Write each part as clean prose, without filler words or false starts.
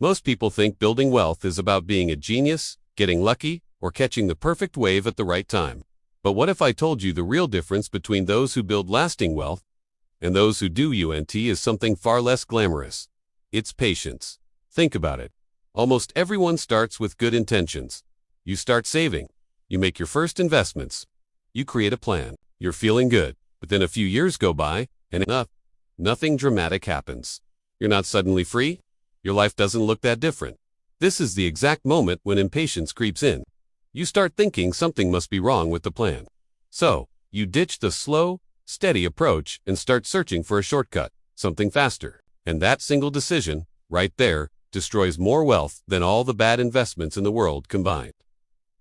Most people think building wealth is about being a genius, getting lucky, or catching the perfect wave at the right time. But what if I told you the real difference between those who build lasting wealth and those who do is something far less glamorous? It's patience. Think about it. Almost everyone starts with good intentions. You start saving. You make your first investments. You create a plan. You're feeling good. But then a few years go by, and nothing dramatic happens. You're not suddenly free. Your life doesn't look that different. This is the exact moment when impatience creeps in. You start thinking something must be wrong with the plan. So, you ditch the slow, steady approach and start searching for a shortcut, something faster. And that single decision, right there, destroys more wealth than all the bad investments in the world combined.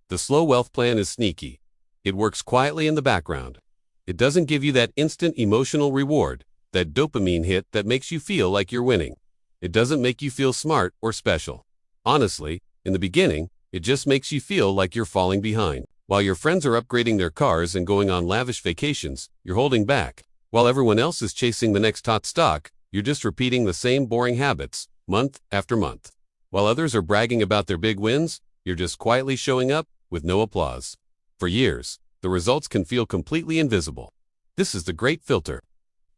The slow wealth plan is sneaky. It works quietly in the background. It doesn't give you that instant emotional reward, that dopamine hit that makes you feel like you're winning. It doesn't make you feel smart or special. Honestly, in the beginning, it just makes you feel like you're falling behind. While your friends are upgrading their cars and going on lavish vacations, you're holding back. While everyone else is chasing the next hot stock, you're just repeating the same boring habits, month after month. While others are bragging about their big wins, you're just quietly showing up with no applause. For years, the results can feel completely invisible. This is the great filter.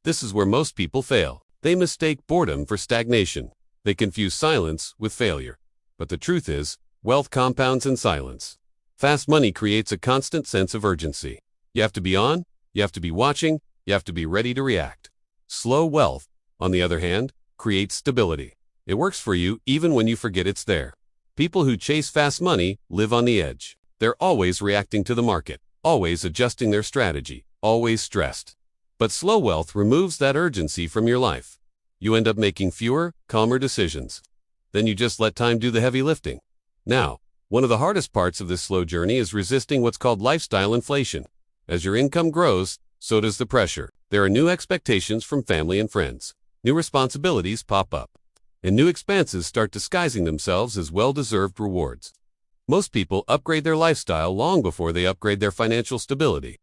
This is where most people fail. They mistake boredom for stagnation. They confuse silence with failure. But the truth is, wealth compounds in silence. Fast money creates a constant sense of urgency. You have to be on, you have to be watching, you have to be ready to react. Slow wealth, on the other hand, creates stability. It works for you even when you forget it's there. People who chase fast money live on the edge. They're always reacting to the market, always adjusting their strategy, always stressed. But slow wealth removes that urgency from your life. You end up making fewer, calmer decisions. Then you just let time do the heavy lifting. Now, one of the hardest parts of this slow journey is resisting what's called lifestyle inflation. As your income grows, so does the pressure. There are new expectations from family and friends. New responsibilities pop up. And new expenses start disguising themselves as well-deserved rewards. Most people upgrade their lifestyle long before they upgrade their financial stability.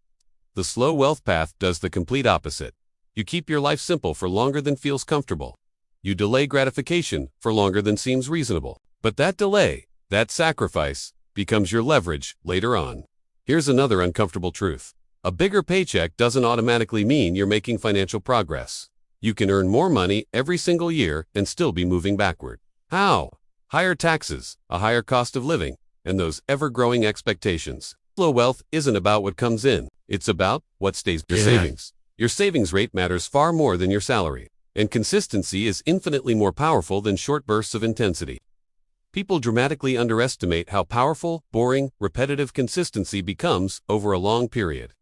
The slow wealth path does the complete opposite. You keep your life simple for longer than feels comfortable. You delay gratification for longer than seems reasonable. But that delay, that sacrifice, becomes your leverage later on. Here's another uncomfortable truth. A bigger paycheck doesn't automatically mean you're making financial progress. You can earn more money every single year and still be moving backward. How? Higher taxes, a higher cost of living, and those ever-growing expectations. Slow wealth isn't about what comes in. It's about what stays in your savings. Your savings rate matters far more than your salary, and consistency is infinitely more powerful than short bursts of intensity. People dramatically underestimate how powerful, boring, repetitive consistency becomes over a long period.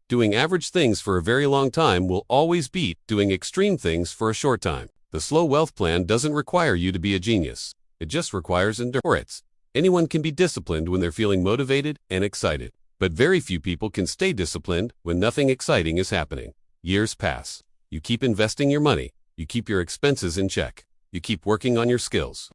Doing average things for a very long time will always beat doing extreme things for a short time. The slow wealth plan doesn't require you to be a genius. It just requires endurance. Anyone can be disciplined when they're feeling motivated and excited. But very few people can stay disciplined when nothing exciting is happening. Years pass. You keep investing your money. You keep your expenses in check. You keep working on your skills.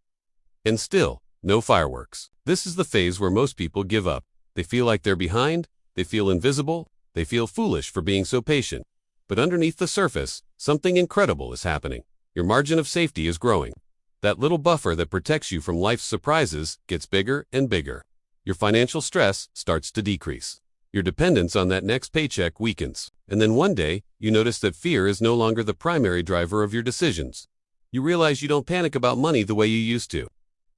And still, no fireworks. This is the phase where most people give up. They feel like they're behind. They feel invisible. They feel foolish for being so patient. But underneath the surface, something incredible is happening. Your margin of safety is growing. That little buffer that protects you from life's surprises gets bigger and bigger. Your financial stress starts to decrease. Your dependence on that next paycheck weakens. And then one day, you notice that fear is no longer the primary driver of your decisions. You realize you don't panic about money the way you used to.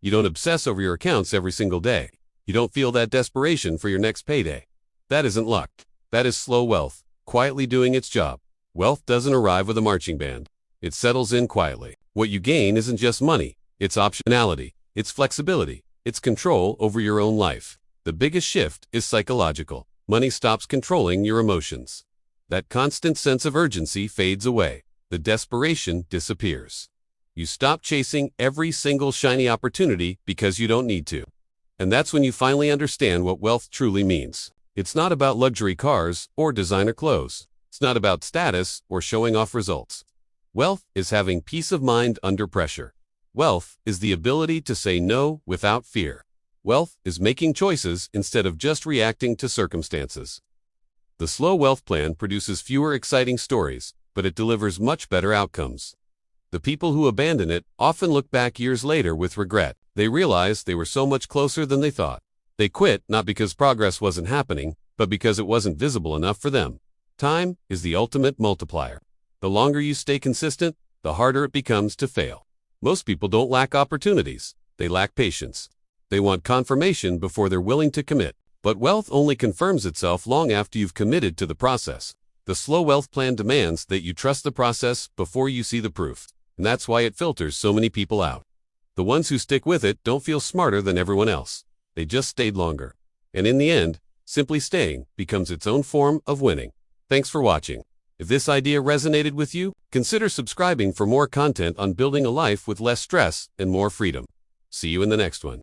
You don't obsess over your accounts every single day. You don't feel that desperation for your next payday. That isn't luck. That is slow wealth, quietly doing its job. Wealth doesn't arrive with a marching band. It settles in quietly. What you gain isn't just money. It's optionality. It's flexibility. It's control over your own life. The biggest shift is psychological. Money stops controlling your emotions. That constant sense of urgency fades away. The desperation disappears. You stop chasing every single shiny opportunity because you don't need to. And that's when you finally understand what wealth truly means. It's not about luxury cars or designer clothes. It's not about status or showing off results. Wealth is having peace of mind under pressure. Wealth is the ability to say no without fear. Wealth is making choices instead of just reacting to circumstances. The slow wealth plan produces fewer exciting stories, but it delivers much better outcomes. The people who abandon it often look back years later with regret. They realize they were so much closer than they thought. They quit not because progress wasn't happening, but because it wasn't visible enough for them. Time is the ultimate multiplier. The longer you stay consistent, the harder it becomes to fail. Most people don't lack opportunities. They lack patience. They want confirmation before they're willing to commit. But wealth only confirms itself long after you've committed to the process. The slow wealth plan demands that you trust the process before you see the proof. And that's why it filters so many people out. The ones who stick with it don't feel smarter than everyone else. They just stayed longer. And in the end, simply staying becomes its own form of winning. Thanks for watching. If this idea resonated with you, consider subscribing for more content on building a life with less stress and more freedom. See you in the next one.